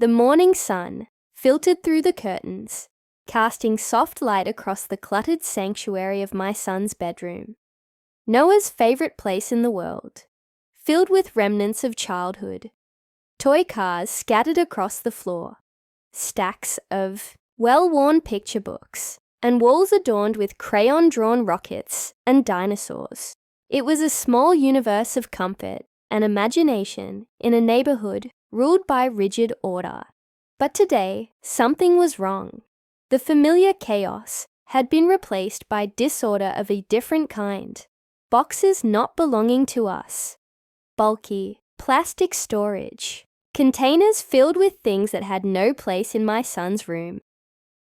The morning sun filtered through the curtains, casting soft light across the cluttered sanctuary of my son's bedroom. Noah's favorite place in the world, filled with remnants of childhood. Toy cars scattered across the floor, stacks of well-worn picture books, and walls adorned with crayon-drawn rockets and dinosaurs. It was a small universe of comfort and imagination in a neighborhood ruled by rigid order. But today, something was wrong. The familiar chaos had been replaced by disorder of a different kind. Boxes not belonging to us. Bulky, plastic storage. Containers filled with things that had no place in my son's room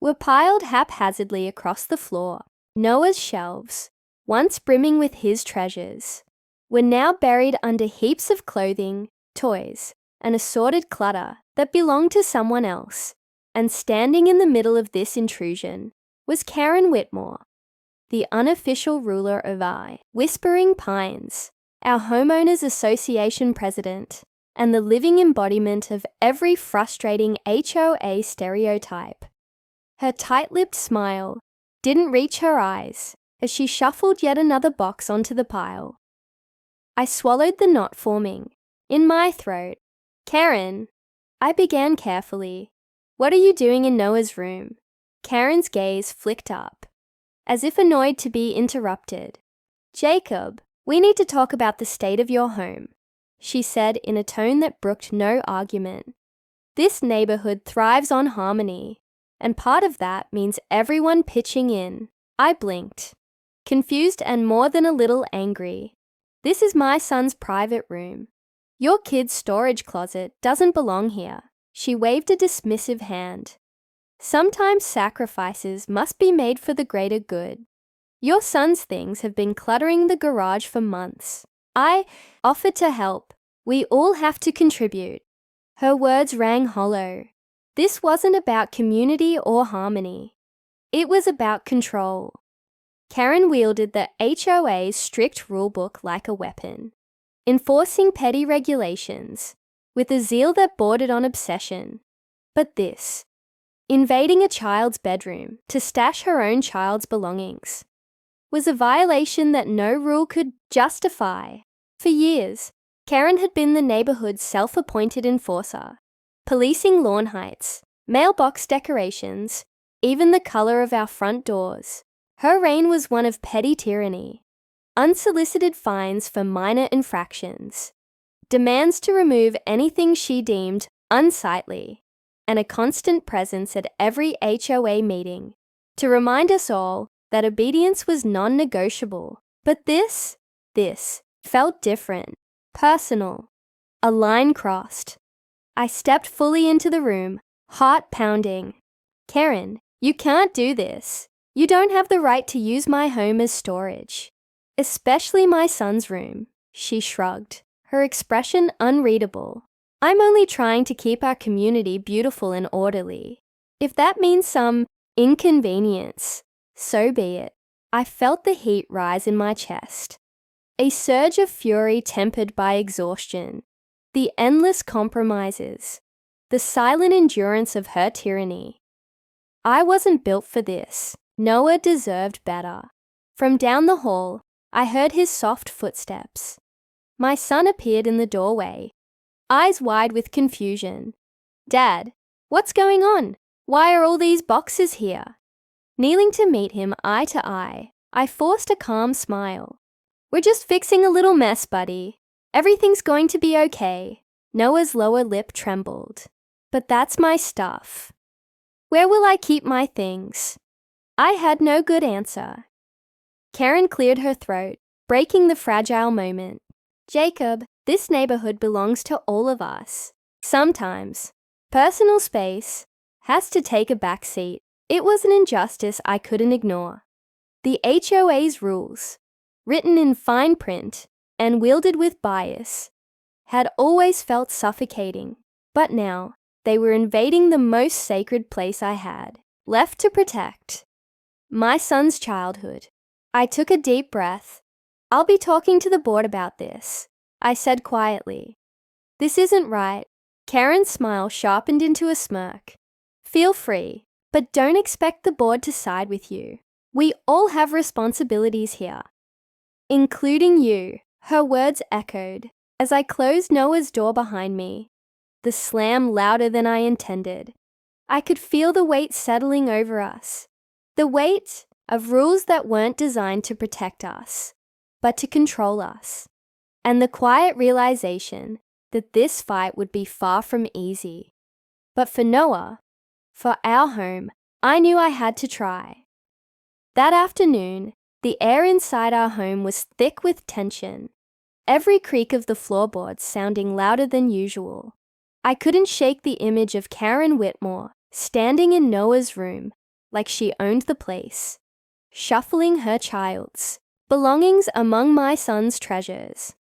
were piled haphazardly across the floor. Noah's shelves, once brimming with his treasures, were now buried under heaps of clothing, toys, and assorted clutter that belonged to someone else. And standing in the middle of this intrusion was Karen Whitmore, the unofficial ruler of Whispering Pines, our homeowners association president, and the living embodiment of every frustrating HOA stereotype. Her tight-lipped smile didn't reach her eyes as she shuffled yet another box onto the pile. I swallowed the knot forming in my throat. "Karen," I began carefully, "what are you doing in Noah's room?" Karen's gaze flicked up, as if annoyed to be interrupted. "Jacob, we need to talk about the state of your home," she said in a tone that brooked no argument. "This neighborhood thrives on harmony, and part of that means everyone pitching in." I blinked, confused and more than a little angry. "This is my son's private room. Your kid's storage closet doesn't belong here." She waved a dismissive hand. "Sometimes sacrifices must be made for the greater good. Your son's things have been cluttering the garage for months." I offered to help. "We all have to contribute." Her words rang hollow. This wasn't about community or harmony. It was about control. Karen wielded the HOA's strict rulebook like a weapon, enforcing petty regulations with a zeal that bordered on obsession. But this, invading a child's bedroom to stash her own child's belongings, was a violation that no rule could justify. For years, Karen had been the neighborhood's self-appointed enforcer, policing lawn heights, mailbox decorations, even the color of our front doors. Her reign was one of petty tyranny, unsolicited fines for minor infractions, demands to remove anything she deemed unsightly, and a constant presence at every HOA meeting to remind us all that obedience was non-negotiable. But this felt different, personal, a line crossed. I stepped fully into the room, heart pounding. "Karen, you can't do this. You don't have the right to use my home as storage, especially my son's room." She shrugged, her expression unreadable. "I'm only trying to keep our community beautiful and orderly. If that means some inconvenience, so be it." I felt the heat rise in my chest, a surge of fury tempered by exhaustion. The endless compromises, the silent endurance of her tyranny. I wasn't built for this. Noah deserved better. From down the hall, I heard his soft footsteps. My son appeared in the doorway, eyes wide with confusion. "Dad, what's going on? Why are all these boxes here?" Kneeling to meet him eye to eye, I forced a calm smile. "We're just fixing a little mess, buddy. Everything's going to be okay." Noah's lower lip trembled. "But that's my stuff. Where will I keep my things?" I had no good answer. Karen cleared her throat, breaking the fragile moment. "Jacob, this neighborhood belongs to all of us. Sometimes, personal space has to take a back seat." It was an injustice I couldn't ignore. The HOA's rules, written in fine print and wielded with bias, had always felt suffocating, but now they were invading the most sacred place I had left to protect, my son's childhood. I took a deep breath. "I'll be talking to the board about this," I said quietly. "This isn't right. Karen's smile sharpened into a smirk. Feel free, but don't expect the board to side with you. We all have responsibilities here. Including you, her words echoed as I closed Noah's door behind me. The slam louder than I intended. I could feel the weight settling over us. The weight of rules that weren't designed to protect us, but to control us. And the quiet realization that this fight would be far from easy. But for Noah, for our home, I knew I had to try. That afternoon, the air inside our home was thick with tension, every creak of the floorboards sounding louder than usual. I couldn't shake the image of Karen Whitmore standing in Noah's room like she owned the place, shuffling her child's belongings among my son's treasures.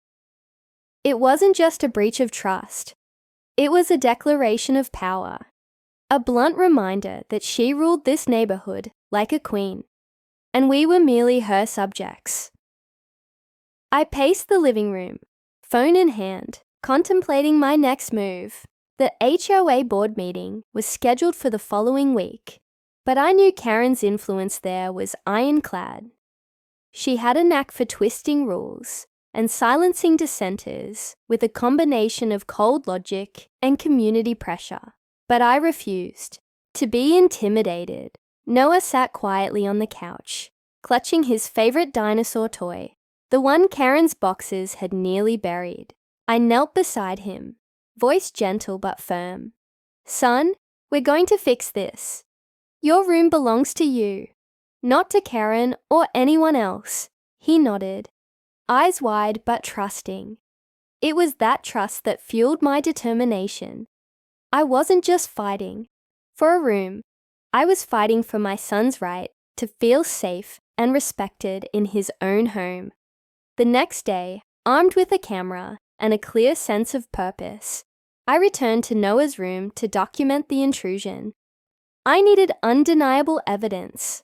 It wasn't just a breach of trust. It was a declaration of power, a blunt reminder that she ruled this neighborhood like a queen, and we were merely her subjects. I paced the living room, phone in hand, contemplating my next move. The HOA board meeting was scheduled for the following week, but I knew Karen's influence there was ironclad. She had a knack for twisting rules and silencing dissenters with a combination of cold logic and community pressure. But I refused to be intimidated. Noah sat quietly on the couch, clutching his favorite dinosaur toy, the one Karen's boxes had nearly buried. I knelt beside him, voice gentle but firm. Son, we're going to fix this. Your room belongs to you, not to Karen or anyone else. He nodded, eyes wide but trusting. It was that trust that fueled my determination. I wasn't just fighting for a room. I was fighting for my son's right to feel safe and respected in his own home. The next day, armed with a camera and a clear sense of purpose, I returned to Noah's room to document the intrusion. I needed undeniable evidence,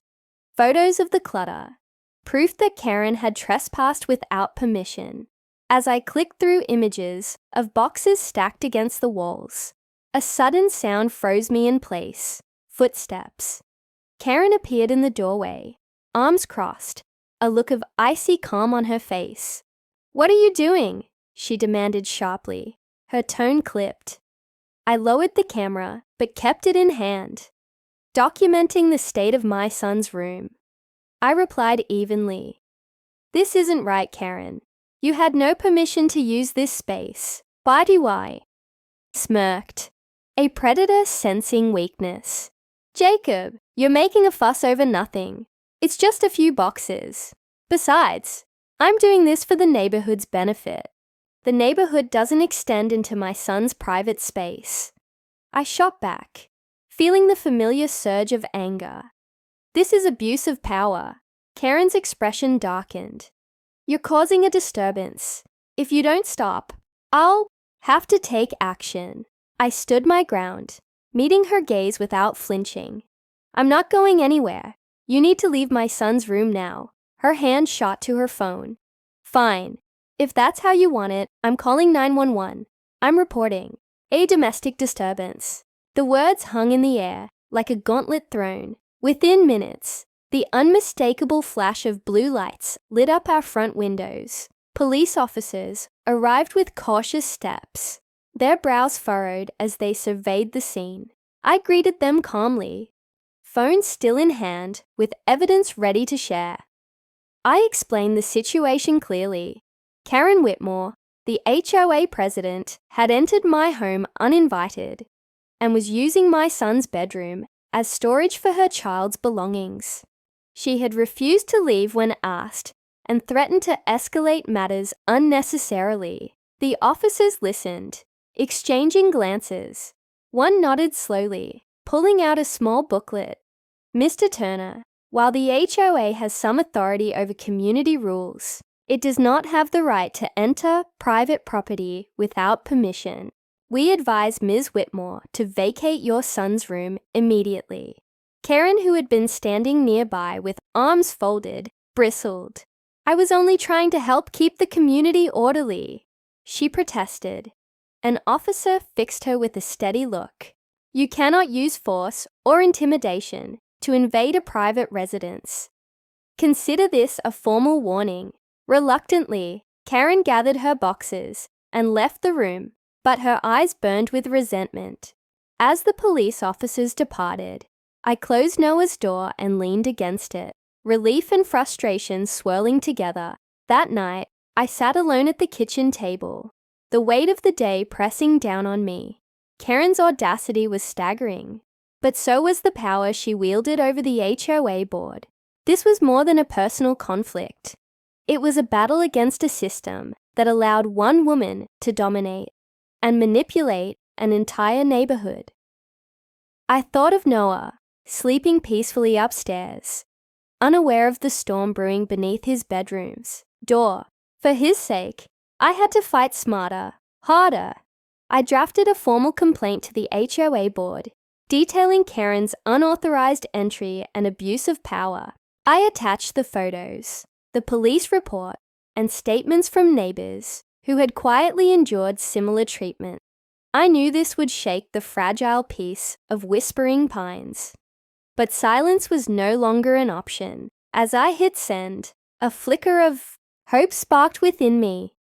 photos of the clutter, proof that Karen had trespassed without permission. As I clicked through images of boxes stacked against the walls, a sudden sound froze me in place. Footsteps. Karen appeared in the doorway, arms crossed, a look of icy calm on her face. "What are you doing?" she demanded sharply, her tone clipped. I lowered the camera, but kept it in hand, documenting the state of my son's room. I replied evenly, "This isn't right, Karen. You had no permission to use this space. Why do I?" Smirked, a predator sensing weakness. "Jacob, you're making a fuss over nothing. It's just a few boxes. Besides, I'm doing this for the neighborhood's benefit. The neighborhood doesn't extend into my son's private space." I shot back, feeling the familiar surge of anger. "This is abuse of power." Karen's expression darkened. "You're causing a disturbance. If you don't stop, I'll have to take action." I stood my ground, meeting her gaze without flinching. "I'm not going anywhere. You need to leave my son's room now." Her hand shot to her phone. "Fine. If that's how you want it, I'm calling 911. I'm reporting a domestic disturbance." The words hung in the air like a gauntlet thrown. Within minutes, the unmistakable flash of blue lights lit up our front windows. Police officers arrived with cautious steps, their brows furrowed as they surveyed the scene. I greeted them calmly, phone still in hand, with evidence ready to share. I explained the situation clearly. Karen Whitmore, the HOA president, had entered my home uninvited and was using my son's bedroom as storage for her child's belongings. She had refused to leave when asked and threatened to escalate matters unnecessarily. The officers listened, exchanging glances. One nodded slowly, pulling out a small booklet. "Mr. Turner, while the HOA has some authority over community rules, it does not have the right to enter private property without permission. We advise Ms. Whitmore to vacate your son's room immediately." Karen, who had been standing nearby with arms folded, bristled. "I was only trying to help keep the community orderly," she protested. An officer fixed her with a steady look. You cannot use force or intimidation to invade a private residence. Consider this a formal warning. Reluctantly, Karen gathered her boxes and left the room, but her eyes burned with resentment. As the police officers departed, I closed Noah's door and leaned against it, relief and frustration swirling together. That night, I sat alone at the kitchen table, the weight of the day pressing down on me. Karen's audacity was staggering, but so was the power she wielded over the HOA board. This was more than a personal conflict. It was a battle against a system that allowed one woman to dominate and manipulate an entire neighborhood. I thought of Noah, sleeping peacefully upstairs, unaware of the storm brewing beneath his bedroom's door. For his sake, I had to fight smarter, harder. I drafted a formal complaint to the HOA board, detailing Karen's unauthorized entry and abuse of power. I attached the photos, the police report, and statements from neighbors who had quietly endured similar treatment. I knew this would shake the fragile peace of Whispering Pines. But silence was no longer an option. As I hit send, a flicker of hope sparked within me.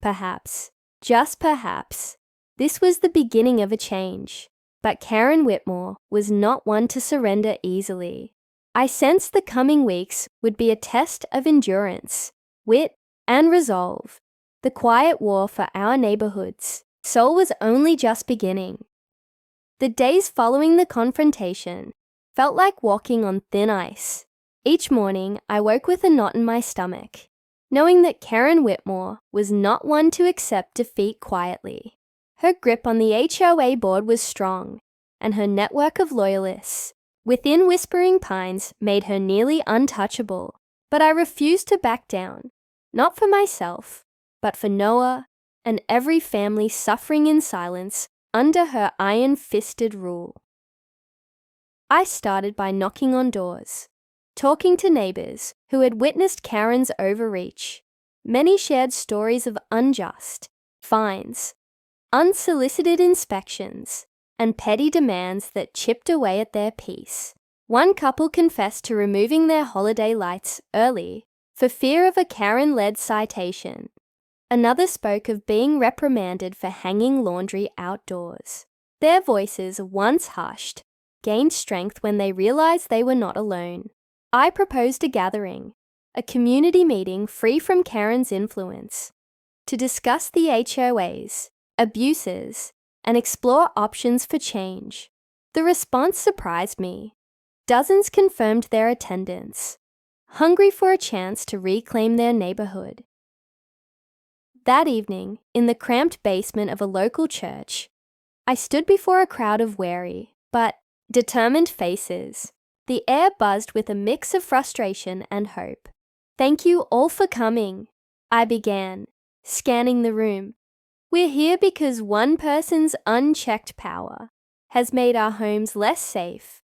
Perhaps, just perhaps, this was the beginning of a change. But Karen Whitmore was not one to surrender easily. I sensed the coming weeks would be a test of endurance, wit, and resolve. The quiet war for our neighborhood's soul was only just beginning. The days following the confrontation felt like walking on thin ice. Each morning, I woke with a knot in my stomach, knowing that Karen Whitmore was not one to accept defeat quietly. Her grip on the HOA board was strong, and her network of loyalists within Whispering Pines made her nearly untouchable. But I refused to back down, not for myself, but for Noah and every family suffering in silence under her iron-fisted rule. I started by knocking on doors, talking to neighbors who had witnessed Karen's overreach. Many shared stories of unjust fines, unsolicited inspections, and petty demands that chipped away at their peace. One couple confessed to removing their holiday lights early for fear of a Karen-led citation. Another spoke of being reprimanded for hanging laundry outdoors. Their voices, once hushed, gained strength when they realized they were not alone. I proposed a gathering, a community meeting free from Karen's influence, to discuss the HOAs, abuses, and explore options for change. The response surprised me. Dozens confirmed their attendance, hungry for a chance to reclaim their neighborhood. That evening, in the cramped basement of a local church, I stood before a crowd of wary, but determined faces. The air buzzed with a mix of frustration and hope. "Thank you all for coming," I began, scanning the room. "We're here because one person's unchecked power has made our homes less safe,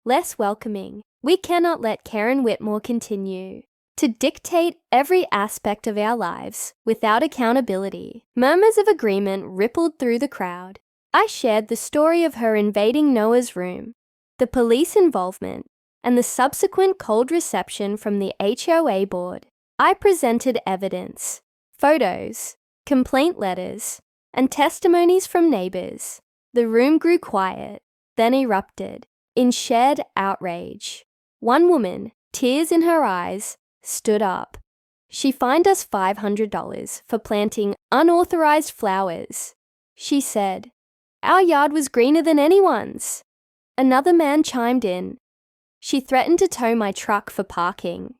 less welcoming. We cannot let Karen Whitmore continue to dictate every aspect of our lives without accountability." Murmurs of agreement rippled through the crowd. I shared the story of her invading Noah's room, the police involvement, and the subsequent cold reception from the HOA board. I presented evidence, photos, complaint letters, and testimonies from neighbors. The room grew quiet, then erupted in shared outrage. One woman, tears in her eyes, stood up. She fined us $500 for planting unauthorized flowers. She said, "Our yard was greener than anyone's." Another man chimed in. She threatened to tow my truck for parking.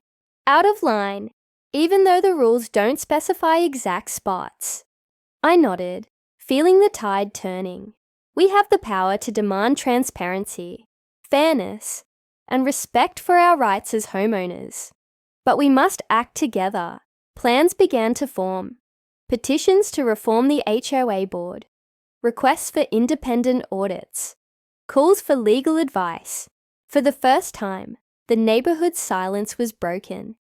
Out of line, even though the rules don't specify exact spots. I nodded, feeling the tide turning. We have the power to demand transparency, fairness, and respect for our rights as homeowners. But we must act together. Plans began to form. Petitions to reform the HOA board, requests for independent audits, calls for legal advice. For the first time, the neighborhood's silence was broken.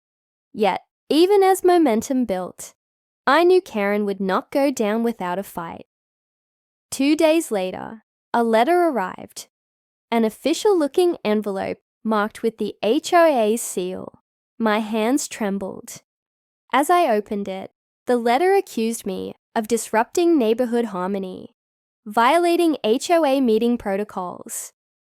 Yet, even as momentum built, I knew Karen would not go down without a fight. 2 days later, a letter arrived, an official-looking envelope marked with the HOA's seal. My hands trembled. As I opened it, the letter accused me of disrupting neighborhood harmony, violating HOA meeting protocols,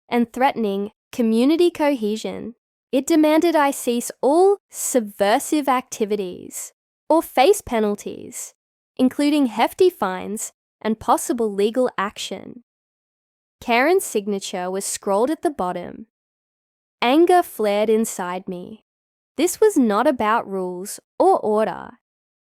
and threatening community cohesion. It demanded I cease all subversive activities or face penalties, including hefty fines and possible legal action. Karen's signature was scrawled at the bottom. Anger flared inside me. This was not about rules or order.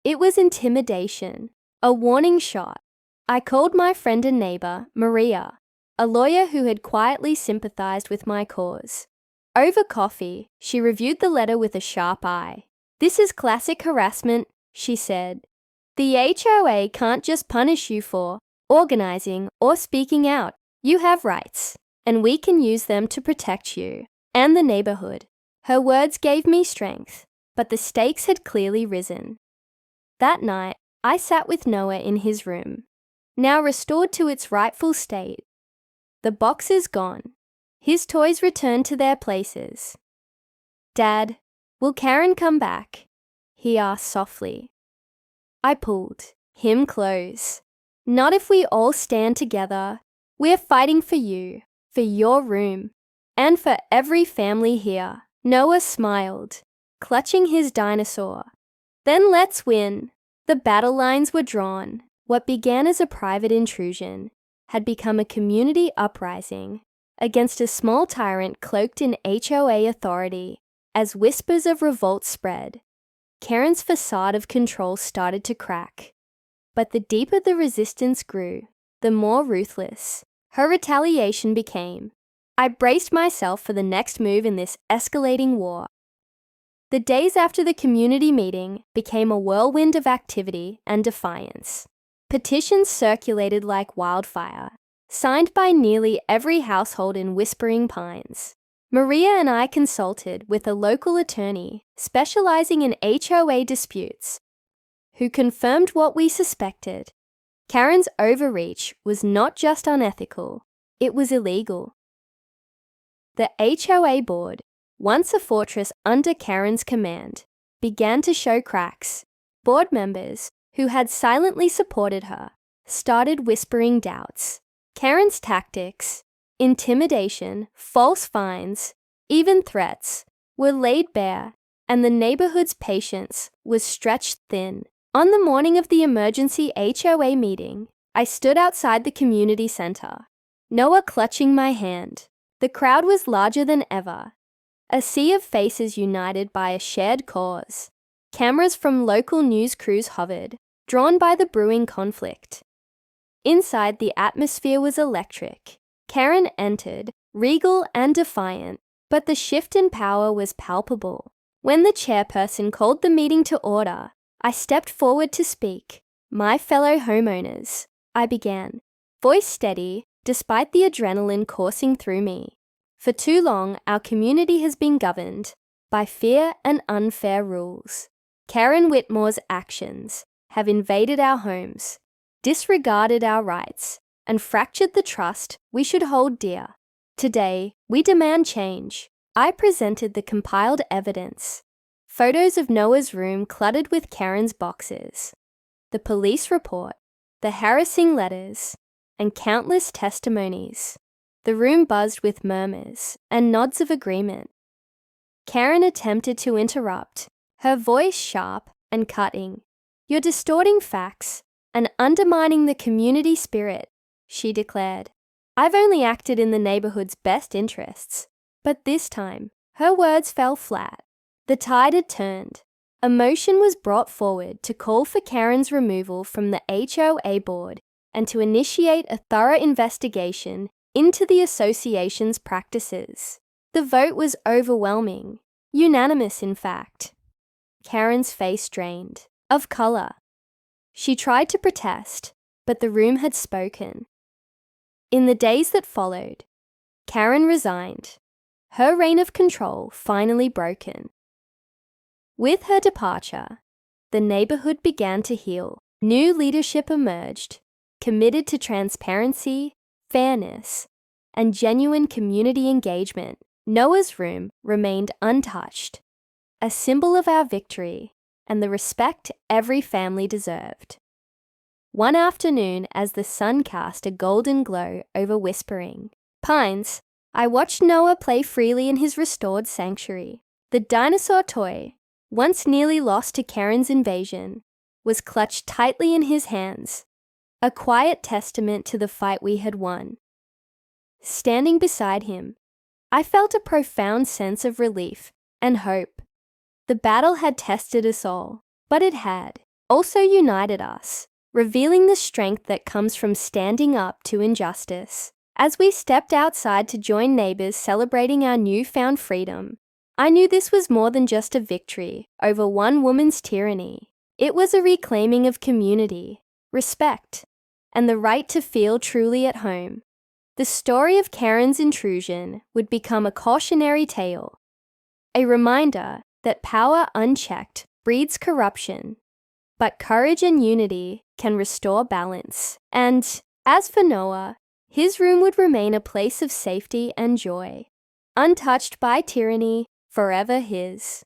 It was intimidation, a warning shot. I called my friend and neighbor, Maria, a lawyer who had quietly sympathized with my cause. Over coffee, she reviewed the letter with a sharp eye. "This is classic harassment," she said. "The HOA can't just punish you for organizing or speaking out. You have rights, and we can use them to protect you and the neighborhood." Her words gave me strength, but the stakes had clearly risen. That night, I sat with Noah in his room, now restored to its rightful state. The box is gone. His toys returned to their places. "Dad, will Karen come back?" he asked softly. I pulled him close. "Not if we all stand together. We're fighting for you, for your room, and for every family here." Noah smiled, clutching his dinosaur. "Then let's win." The battle lines were drawn. What began as a private intrusion had become a community uprising against a small tyrant cloaked in HOA authority. As whispers of revolt spread, Karen's facade of control started to crack. But the deeper the resistance grew, the more ruthless her retaliation became. I braced myself for the next move in this escalating war. The days after the community meeting became a whirlwind of activity and defiance. Petitions circulated like wildfire, signed by nearly every household in Whispering Pines. Maria and I consulted with a local attorney specializing in HOA disputes, who confirmed what we suspected. Karen's overreach was not just unethical, it was illegal. The HOA board, once a fortress under Karen's command, began to show cracks. Board members, who had silently supported her, started whispering doubts. Karen's tactics, intimidation, false fines, even threats, were laid bare, and the neighborhood's patience was stretched thin. On the morning of the emergency HOA meeting, I stood outside the community center, Noah clutching my hand. The crowd was larger than ever, a sea of faces united by a shared cause. Cameras from local news crews hovered, drawn by the brewing conflict. Inside, the atmosphere was electric. Karen entered, regal and defiant, but the shift in power was palpable. When the chairperson called the meeting to order, I stepped forward to speak. "My fellow homeowners," I began, voice steady despite the adrenaline coursing through me. "For too long, our community has been governed by fear and unfair rules. Karen Whitmore's actions have invaded our homes, disregarded our rights, and fractured the trust we should hold dear. Today, we demand change." I presented the compiled evidence. Photos of Noah's room cluttered with Karen's boxes, the police report, the harassing letters, and countless testimonies. The room buzzed with murmurs and nods of agreement. Karen attempted to interrupt, her voice sharp and cutting. "You're distorting facts and undermining the community spirit," she declared. "I've only acted in the neighborhood's best interests." But this time, her words fell flat. The tide had turned. A motion was brought forward to call for Karen's removal from the HOA board and to initiate a thorough investigation into the association's practices. The vote was overwhelming, unanimous in fact. Karen's face drained of color. She tried to protest, but the room had spoken. In the days that followed, Karen resigned, her reign of control finally broken. With her departure, the neighborhood began to heal. New leadership emerged, committed to transparency, fairness, and genuine community engagement, Noah's room remained untouched, a symbol of our victory and the respect every family deserved. One afternoon, as the sun cast a golden glow over Whispering Pines, I watched Noah play freely in his restored sanctuary. The dinosaur toy, once nearly lost to Karen's invasion, was clutched tightly in his hands, a quiet testament to the fight we had won. Standing beside him, I felt a profound sense of relief and hope. The battle had tested us all, but it had also united us, revealing the strength that comes from standing up to injustice. As we stepped outside to join neighbors celebrating our newfound freedom, I knew this was more than just a victory over one woman's tyranny. It was a reclaiming of community, respect, and the right to feel truly at home. The story of Karen's intrusion would become a cautionary tale, a reminder that power unchecked breeds corruption, but courage and unity can restore balance. And as for Noah, his room would remain a place of safety and joy, untouched by tyranny, forever his.